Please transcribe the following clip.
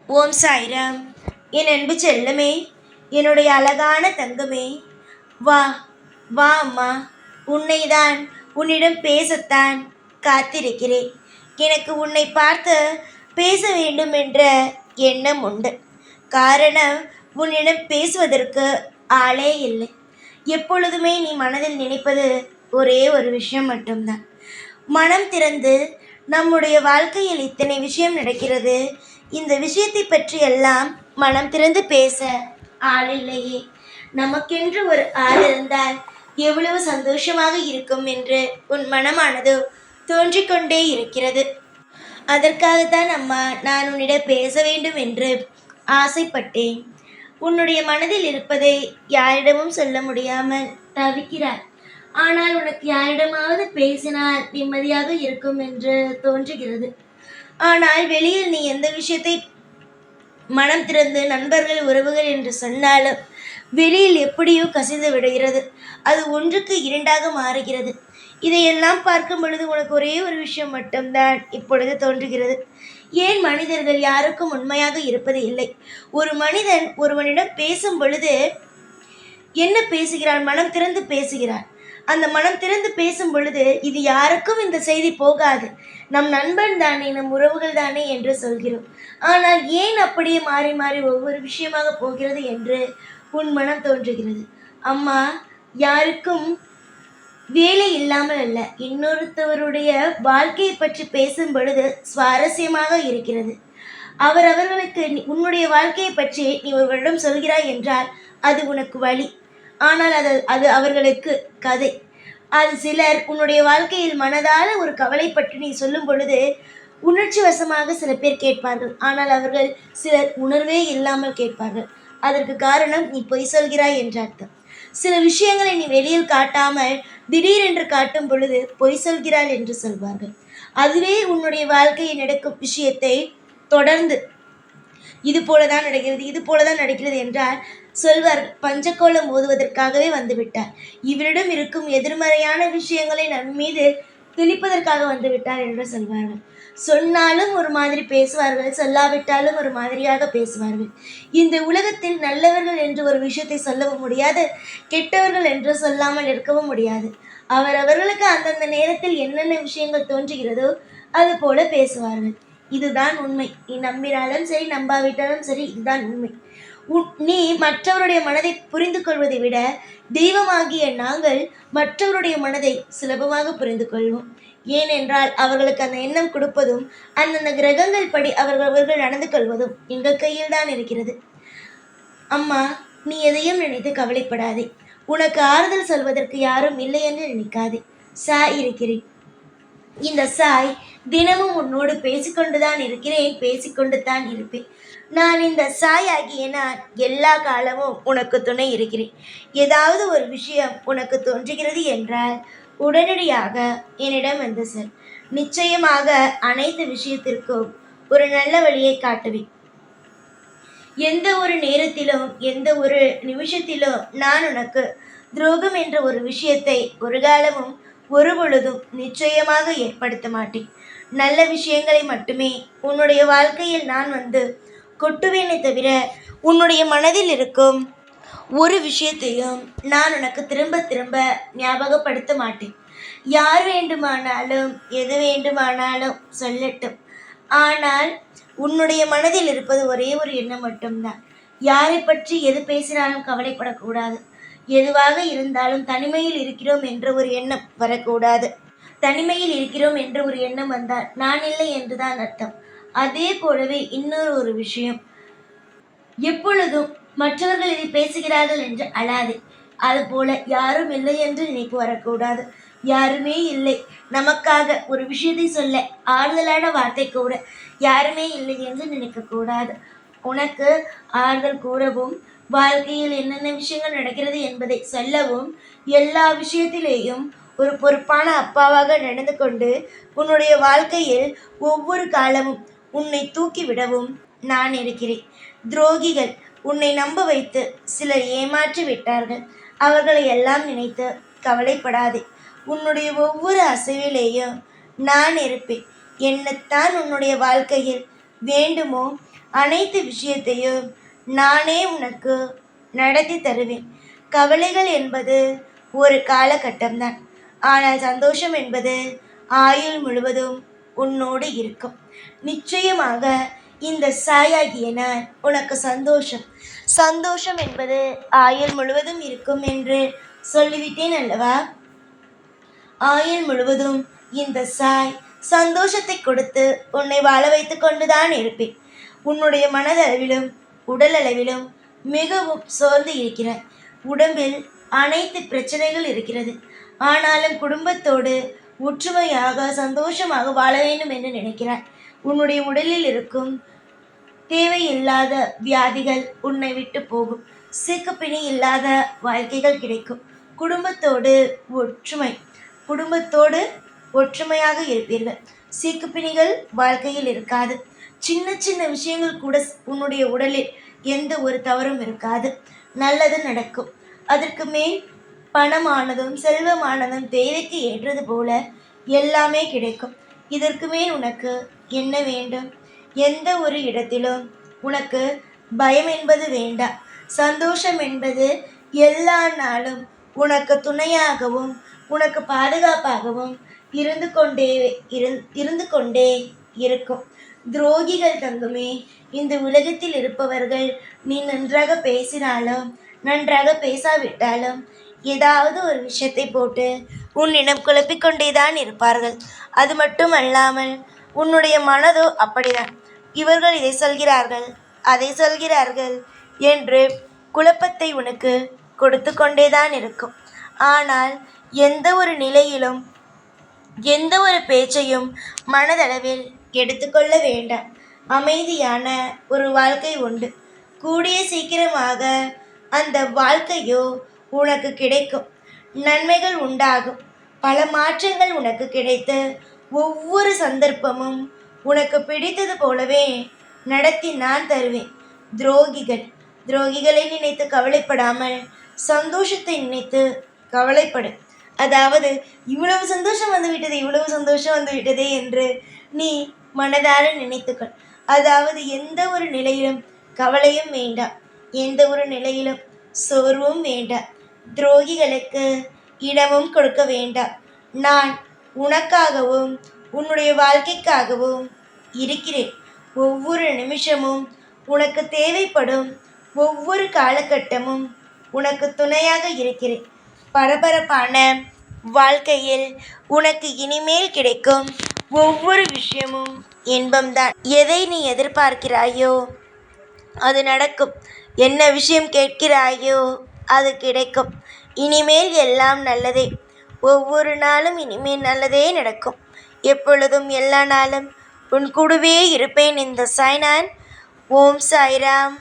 ஓம் சாய்ராம். என் அன்பு செல்லமே, என்னுடைய அழகான தங்கமே, வா வா அம்மா. உன்னைதான் உன்னிடம் பேசத்தான் காத்திருக்கிறேன். எனக்கு உன்னை பார்த்து பேச வேண்டும் என்ற எண்ணம் உண்டு. காரணம், உன்னிடம் பேசுவதற்கு ஆளே இல்லை. எப்பொழுதுமே நீ மனதில் நினைப்பது ஒரே ஒரு விஷயம் மட்டும்தான். மனம் திறந்து நம்முடைய வாழ்க்கையில் இத்தனை விஷயம் நடக்கிறது, இந்த விஷயத்தை பற்றி எல்லாம் மனம் திறந்து பேச ஆள் இல்லையே. நமக்கென்று ஒரு ஆள் இருந்தால் எவ்வளவு சந்தோஷமாக இருக்கும் என்று உன் மனமானது தோன்றிக்கொண்டே இருக்கிறது. அதற்காகத்தான் அம்மா நான் உன்னிடம் பேச வேண்டும் என்று ஆசைப்பட்டேன். உன்னுடைய மனதில் இருப்பதை யாரிடமும் சொல்ல முடியாமல் தவிக்கிறார். ஆனால் உனக்கு யாரிடமாவது பேசினால் நிம்மதியாக இருக்கும் என்று தோன்றுகிறது. ஆனால் வெளியில் நீ எந்த விஷயத்தை மனம் திறந்து நண்பர்கள் உறவுகள் என்று சொன்னாலும் வெளியில் எப்படியோ கசிந்து விடுகிறது. அது ஒன்றுக்கு இரண்டாக மாறுகிறது. இதையெல்லாம் பார்க்கும் பொழுது உனக்கு ஒரே ஒரு விஷயம் மட்டும்தான் இப்பொழுது தோன்றுகிறது. ஏன் மனிதர்கள் யாருக்கும் உண்மையாக இருப்பது இல்லை? ஒரு மனிதன் ஒருவனிடம் பேசும் பொழுது என்ன பேசுகிறான்? மனம் திறந்து பேசுகிறான். அந்த மனம் திறந்து பேசும் பொழுது இது யாருக்கும் இந்த செய்தி போகாது, நம் நண்பன் தானே, நம் உறவுகள் தானே என்று சொல்கிறோம். ஆனால் ஏன் அப்படியே மாறி மாறி ஒவ்வொரு விஷயமாக போகிறது என்று உன் மனம் தோன்றுகிறது. அம்மா, யாருக்கும் வேலை இல்லாமல் அல்ல, இன்னொருத்தவருடைய வாழ்க்கையை பற்றி பேசும் பொழுது சுவாரஸ்யமாக இருக்கிறது. அவர்களுக்கு உன்னுடைய வாழ்க்கையை பற்றி நீ ஒருவரிடம் சொல்கிறாய் என்றால் அது உனக்கு வழி. ஆனால் அது அவர்களுக்கு கதை. அது சிலர் உன்னுடைய வாழ்க்கையில் மனதால ஒரு கவலை பற்றி நீ சொல்லும் பொழுது உணர்ச்சி வசமாக சில பேர் கேட்பார்கள். ஆனால் அவர்கள் சிலர் உணர்வே இல்லாமல் கேட்பார்கள். அதற்கு காரணம் நீ பொய் சொல்கிறாய் என்ற அர்த்தம். சில விஷயங்களை நீ வெளியில் காட்டாமல் திடீரென்று காட்டும் பொழுது பொய் சொல்கிறாள் என்று சொல்வார்கள். அதுவே உன்னுடைய வாழ்க்கையில் நடக்கும் விஷயத்தை தொடர்ந்து இது போலதான் நடக்கிறது, இது போலதான் நடக்கிறது என்றால் சொல்வார்கள், பஞ்சக்கோலம் ஓதுவதற்காகவே வந்துவிட்டார், இவரிடம் இருக்கும் எதிர்மறையான விஷயங்களை நம் மீது திணிப்பதற்காக வந்துவிட்டார் என்று சொல்வார்கள். சொன்னாலும் ஒரு மாதிரி பேசுவார்கள், சொல்லாவிட்டாலும் ஒரு மாதிரியாக பேசுவார்கள். இந்த உலகத்தில் நல்லவர்கள் என்று ஒரு விஷயத்தை சொல்லவும் முடியாது, கெட்டவர்கள் என்று சொல்லாமல் இருக்கவும் முடியாது. அவர்களுக்கு அந்தந்த நேரத்தில் என்னென்ன விஷயங்கள் தோன்றுகிறதோ அது போல பேசுவார்கள். இதுதான் உண்மை. நீ நம்பினாலும் சரி, நம்பாவிட்டாலும் சரி, இதுதான் உண்மை. நீ மற்றவருடைய மனதை புரிந்து கொள்வதை விட தெய்வமாகிய நாங்கள் மற்றவருடைய மனதை சுலபமாக புரிந்து கொள்வோம். ஏனென்றால் அவர்களுக்கு அந்த எண்ணம் கொடுப்பதும் அந்தந்த கிரகங்கள் படி அவர்கள் நடந்து கொள்வதும் எங்கள் கையில் தான் இருக்கிறது. அம்மா, நீ எதையும் நினைத்து கவலைப்படாதே. உனக்கு ஆறுதல் சொல்வதற்கு யாரும் இல்லை என்று நினைக்காதே. சாய் இருக்கிறேன். இந்த சாய் தினமும் உன்னோடு பேசிக்கொண்டுதான் இருக்கிறேன், பேசிக்கொண்டு தான் இருப்பேன். நான் இந்த சாய் ஆகிய நான் எல்லா காலமும் உனக்கு துணை இருக்கிறேன். ஏதாவது ஒரு விஷயம் உனக்கு தோன்றுகிறது என்றால் உடனடியாக என்னிடம் வந்து சொல். நிச்சயமாக அனைத்து விஷயத்திற்கும் ஒரு நல்ல வழியை காட்டுவேன். எந்த ஒரு நேரத்திலும் எந்த ஒரு நிமிஷத்திலும் நான் உனக்கு துரோகம் என்ற ஒரு விஷயத்தை ஒரு காலமும் ஒரு பொழுதும் நிச்சயமாக ஏற்படுத்த மாட்டேன். நல்ல விஷயங்களை மட்டுமே உன்னுடைய வாழ்க்கையில் நான் வந்து கொட்டுவேனே தவிர உன்னுடைய மனதில் இருக்கும் ஒரு விஷயத்தையும் நான் உனக்கு திரும்ப திரும்ப ஞாபகப்படுத்த மாட்டேன். யார் வேண்டுமானாலும் எது வேண்டுமானாலும் சொல்லட்டும், ஆனால் உன்னுடைய மனதில் இருப்பது ஒரே ஒரு எண்ணம் மட்டும்தான். யாரை பற்றி எது பேசினாலும் கவலைப்படக்கூடாது. எதுவாக இருந்தாலும் தனிமையில் இருக்கிறோம் என்ற ஒரு எண்ணம் வரக்கூடாது. தனிமையில் இருக்கிறோம் என்ற ஒரு எண்ணம் வந்தால் நான் இல்லை என்றுதான் அர்த்தம். அதே போலவே இன்னொரு ஒரு விஷயம், எப்பொழுதும் மற்றவர்கள் இதை பேசுகிறார்கள் என்று அழாதே. அதுபோல யாரும் இல்லை என்று நினைப்பு வரக்கூடாது. யாருமே இல்லை நமக்காக ஒரு விஷயத்தை சொல்ல, ஆறுதலான வார்த்தை கூட யாருமே இல்லை என்று நினைக்கக்கூடாது. உனக்கு ஆறுதல் கூறவும், வாழ்க்கையில் என்னென்ன விஷயங்கள் நடக்கிறது என்பதை சொல்லவும், எல்லா விஷயத்திலேயும் ஒரு பொறுப்பான அப்பாவாக நடந்து கொண்டு உன்னுடைய வாழ்க்கையில் ஒவ்வொரு காலமும் உன்னை தூக்கி விடவும் நான் இருக்கிறேன். துரோகிகள் உன்னை நம்ப வைத்து சிலர் ஏமாற்றி விட்டார்கள். அவர்களை எல்லாம் நினைத்து கவலைப்படாதே. உன்னுடைய ஒவ்வொரு அசைவிலேயும் நான் இருப்பேன். என்னத்தான் உன்னுடைய வாழ்க்கையில் வேண்டுமோ அனைத்து விஷயத்தையும் நானே உனக்கு நடத்தி தருவேன். கவலைகள் என்பது ஒரு காலகட்டம்தான். ஆனால் சந்தோஷம் என்பது ஆயுள் முழுவதும் உன்னோடு இருக்கும். நிச்சயமாக இந்த சாயாகிய நான் உனக்கு சந்தோஷம் என்பது ஆயுள் முழுவதும் இருக்கும் என்று சொல்லிவிட்டேன் அல்லவா? ஆயுள் முழுவதும் இந்த சாய் சந்தோஷத்தை கொடுத்து உன்னை வாழ வைத்து கொண்டுதான் இருப்பேன். உன்னுடைய மனதளவிலும் உடல் அளவிலும் மிகவும் சோர்ந்து இருக்கிறாய். உடம்பில் அனைத்து பிரச்சனைகள் இருக்கிறது. ஆனாலும் குடும்பத்தோடு ஒற்றுமையாக சந்தோஷமாக வாழ வேண்டும் என்று நினைக்கிறாய். உன்னுடைய உடலில் இருக்கும் தேவையில்லாத வியாதிகள் உன்னை விட்டு போகும். சிக்குப்பிணி இல்லாத வாழ்க்கைகள் கிடைக்கும். குடும்பத்தோடு ஒற்றுமையாக இருப்பீர்கள். சீக்குப்பிணிகள் வாழ்க்கையில் இருக்காது. சின்ன சின்ன விஷயங்கள் கூட உன்னுடைய உடலில் எந்த ஒரு தவறும் இருக்காது. நல்லது நடக்கும். அதற்கு மேல் பணமானதும் செல்வமானதும் தேவைக்கு ஏற்றது போல எல்லாமே கிடைக்கும். இதற்கு மேல் உனக்கு என்ன வேண்டும்? எந்த ஒரு இடத்திலும் உனக்கு பயம் என்பது வேண்டாம். சந்தோஷம் என்பது எல்லா நாளும் உனக்கு துணையாகவும் உனக்கு பாதுகாப்பாகவும் இருந்து கொண்டே இருக்கும். துரோகிகள் தங்குமே, இந்த உலகத்தில் இருப்பவர்கள் நீ நன்றாக பேசினாலும் நன்றாக பேசாவிட்டாலும் ஏதாவது ஒரு விஷயத்தை போட்டு உன்னிடம் குழப்பிக்கொண்டேதான் இருப்பார்கள். அது மட்டும் அல்லாமல் உன்னுடைய மனதோ அப்படிதான். இவர்கள் இதை சொல்கிறார்கள், அதை சொல்கிறார்கள் என்று குழப்பத்தை உனக்கு கொடுத்து கொண்டேதான் இருக்கும். ஆனால் எந்த ஒரு நிலையிலும் எந்த ஒரு பேச்சையும் மனதளவில் எடுத்துக்கொள்ள வேண்டாம். அமைதியான ஒரு வாழ்க்கை உண்டு. கூடிய சீக்கிரமாக அந்த வாழ்க்கையோ உனக்கு கிடைக்கும். நன்மைகள் உண்டாகும். பல மாற்றங்கள் உனக்கு கிடைத்து ஒவ்வொரு சந்தர்ப்பமும் உனக்கு பிடித்தது போலவே நடத்தி நான் தருவேன். துரோகிகளை நினைத்து கவலைப்படாமல் சந்தோஷத்தை நினைத்து கவலைப்படு. அதாவது இவ்வளவு சந்தோஷம் வந்துவிட்டதே என்று நீ மனதார நினைத்துக்கள். அதாவது எந்த ஒரு நிலையிலும் கவலையும் வேண்டாம், எந்த ஒரு நிலையிலும் சோர்வும் வேண்டாம், துரோகிகளுக்கு இடமும் கொடுக்க வேண்டாம். நான் உனக்காகவும் உன்னுடைய வாழ்க்கைக்காகவும் இருக்கிறேன். ஒவ்வொரு நிமிஷமும் உனக்கு தேவைப்படும் ஒவ்வொரு காலகட்டமும் உனக்கு துணையாக இருக்கிறேன். பரபரப்பான வாழ்க்கையில் உனக்கு இனிமேல் கிடைக்கும் ஒவ்வொரு விஷயமும் இன்பம்தான். எதை நீ எதிர்பார்க்கிறாயோ அது நடக்கும். என்ன விஷயம் கேட்கிறாயோ அது கிடைக்கும். இனிமேல் எல்லாம் நல்லதே. ஒவ்வொரு நாளும் இனிமேல் நல்லதே நடக்கும். எப்பொழுதும் எல்லா நாளும் உன் கூடவே இருப்பேன். இந்த சாய்நான். ஓம் சாய்ராம்.